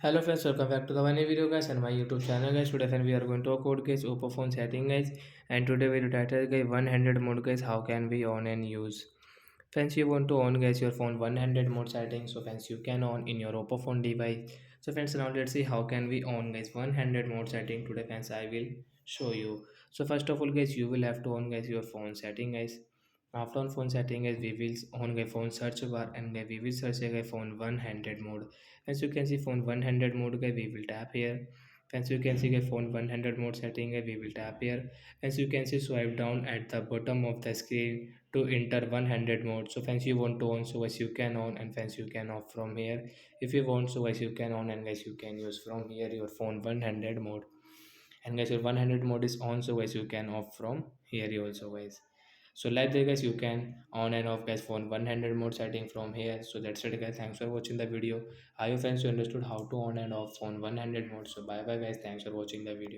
Hello friends, welcome back to the one new video guys and my YouTube channel guys. Today friend we are going to talk about guys Oppo phone setting guys, and today video title guys 100 mode guys, how can we on and use. Friends, you want to on guys your phone 100 mode setting, so friends you can on in your Oppo phone device. So friends, now let's see how can we on guys 100 mode setting. Today friends I will show you. So first of all guys, you will have to on guys your phone setting guys. After on phone setting guys, we will on guys phone search bar, and guys we will search guys phone 100 mode. As you can see phone 100 mode guys, we will tap here. As you can see guys, phone 100 mode setting guys, we will tap here. As you can see, swipe down at the bottom of the screen to enter 100 mode. So friends, you want to on, so as you can on, and friends you can off from here. If you want, so as you can on, and guys you can use from here your phone 100 mode. And guys your 100 mode is on, so guys you can off from here you also guys. So like that guys, you can on and off guys phone 100 mode setting from here. So that's it guys, thanks for watching the video. I hope friends you understood how to on and off phone 100 mode. So bye bye guys, thanks for watching the video.